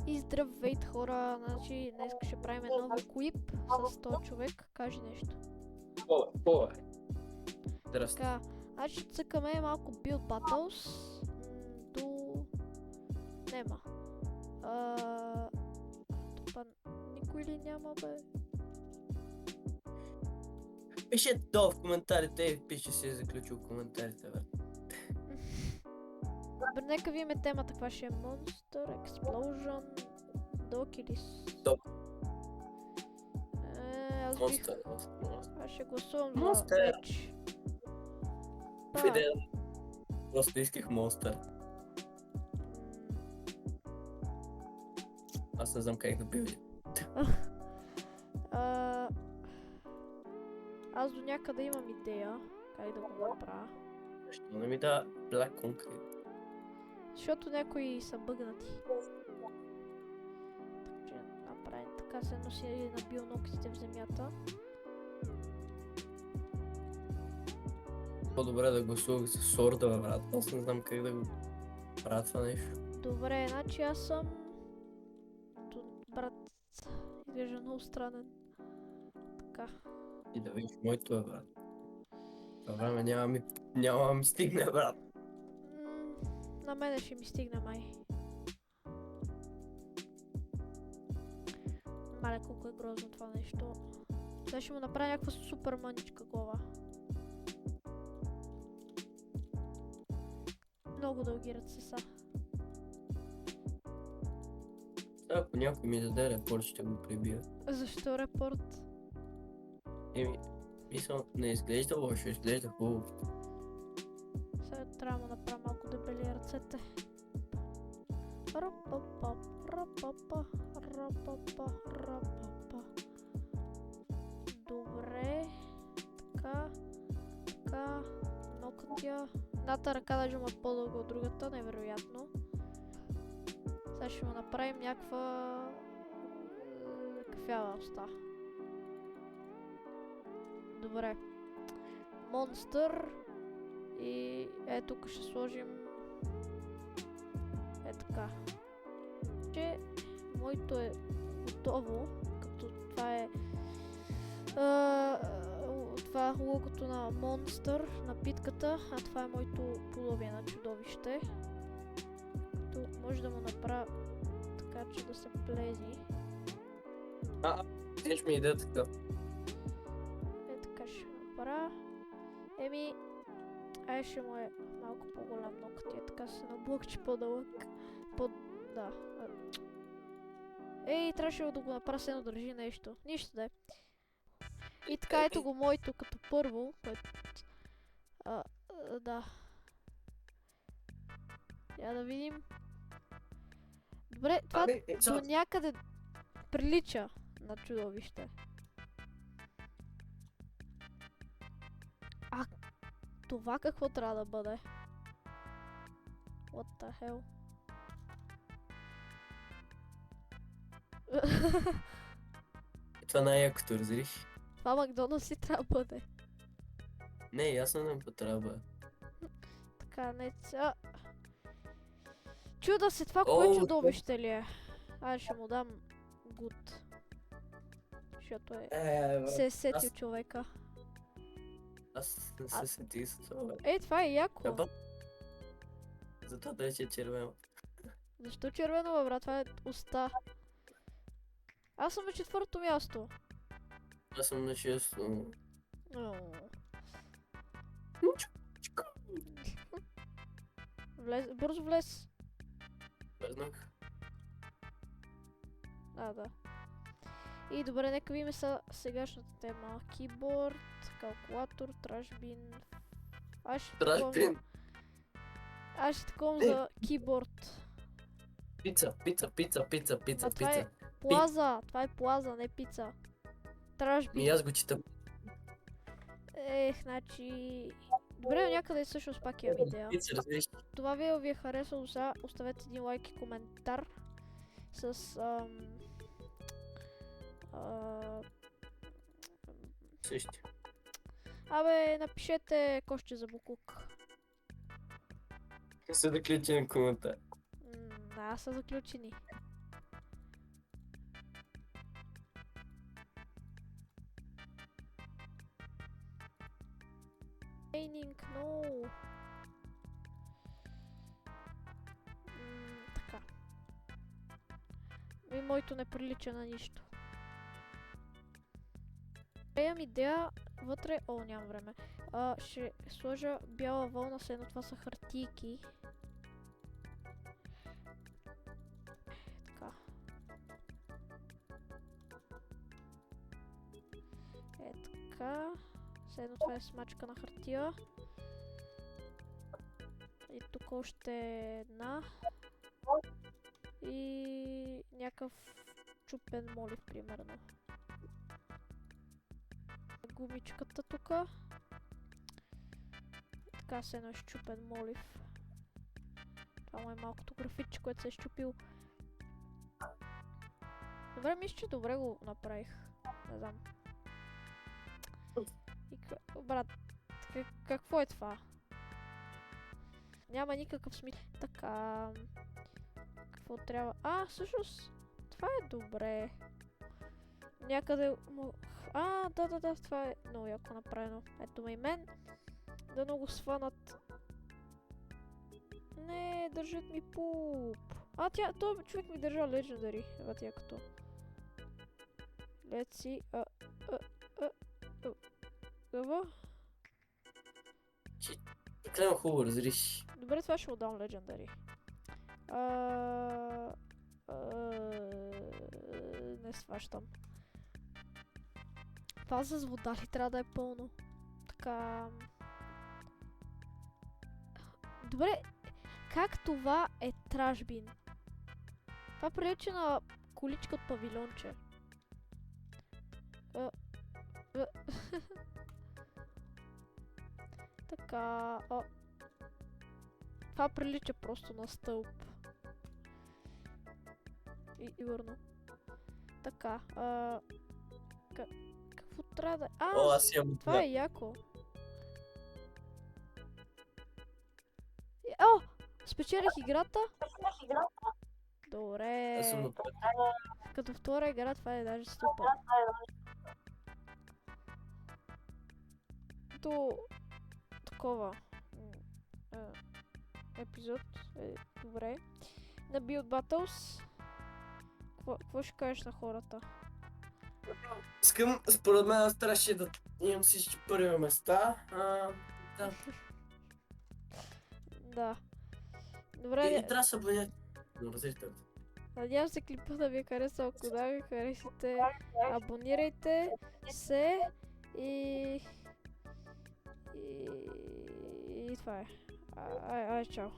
И здравейте хора, значи днес ще правим нов клип с 100 човек, кажи нещо. Пове. Здрасти. Така, значи ще цъкаме малко Build Battles до... Нема. Това никой ли няма бе? Пише долу в коментарите и пише си е заключил коментарите, бе. Добре, нека видим темата, каква ще е Monster, Explosion, Dog или... Dog. Аз бих... Monster. Аз ще гласувам за Monster. Edge. В идея. Просто исках Monster. Аз не знам как да билди. Аз до някъде имам идея как да го направя. Защо не ми да Black Concrete? Защото някои са бъгнати. Така че направим така, се носи набил ногтите в земята. По-добре да гласувах за Сорда, бе, брат. Аз не знам как да го правя това нещо. Добре, значи аз съм... Брат, изглежда много странен. Така. И да видиш моето, бе, брат. Това време няма ми стигне, брат. На мене ще ми стигне май. Мале колко е грозно това нещо. Сега ще му направя някаква супер мъничка глава. Много дълги ръце са. Ако някой ми даде репорт, ще го прибия. Защо репорт? Мисля, не изглежда лошо, изглежда хубаво. Сега трябва да му направя малко дебели ръцете. Рапапа, рапапа, рапапа, рапапа. Добре. Така. Нокътя. Едната ръка даже му е по-дълга от другата, невероятно. Сега ще му направим някаква... кафява уста. Добре. Монстър. И тук ще сложим... така. Че моето е готово, като това е... това е логото на Монстър, напитката, а това е моето подобие на чудовище. Като може да му направя така, че да се плези. Теж ми иде така. Така ще направя. Ще му е малко по-голям ногтия, така се наблъкче по-дълъг. Да. Трябваше да го направя, се едно държи нещо. Нищо да е. И така, ето го моето като първо, което... да. Я да видим. Добре, това до някъде прилича на чудовище. Това какво трябва да бъде? What the hell? Това най-якото, разбираш? Това Макдоналдс ли трябва да бъде? Не, ясно не трябва да бъде. Така, не ця... Чуда се, това кое чудовище ли е? Аз ще му дам гуд. Защото се е сетил човека. Аз не се сетих за това, бе. Това е яко. Затова да е червено. Защо червено, бе, брат? Това е уста. Аз съм на 4-то място. Аз съм на 6-то. Бързо влез. Влезнах. Да. И добре, нека видим сегашната тема. Keyboard, калкулатор, трашбин. Аз ще таковам за keyboard. Пица. Това е плаза. Това е плаза, не пица. Трашбин. Аз го читам. Значи... Добре, някъде всъщност пак имам идея. Това видео ви е харесало, сега оставете един лайк и коментар с... Същи. Напишете Кошче за буклук. Се заключен коментар. Са заключени. mining, no. Така. И моето не прилича на нищо. Имам идея вътре... О, нямам време. Ще сложа бяла вълна, с едно това са хартийки. Така. Така. С едно това е смачка на хартия. И тук още една. И някакъв чупен молив, примерно. Гумичката тука. Така се едно щупен молив. Това му е малкото графитче, което се е щупил. Добре, мисля, че добре го направих. Не знам. И брат, какво е това? Няма никакъв смисъл. Така... Какво трябва? Всъщност, това е добре. Някъде... Да, това е много яко направено. Ето ме и мен. Да много сванат. Не, държат ми пуп. Той човек ми държа Legendary. Ебат якото. Let's see. Какво? Клема хубаво, разреши. Добре, това ще му дам Legendary. Не сващам. Това с вода ли трябва да е пълно? Така... Добре, как това е тражбин? Това прилича на количка от павилионче. Така... Това прилича просто на стълб. И върно. Така, какво трябва да... Аз имам това е яко. Спечелих играта. Добре. Аз съм напред. Като втора игра, това е даже супер. Като такова епизод е добре. На Build Battles. Какво ще кажеш на хората? Искам, според мен, аз трябваше да имам всички първи места. Да. Да. Добре. И трябва да се абонирате. Надявам се клипа да ви е харесал. Ако да ви харесате, абонирайте се и това е. Чао.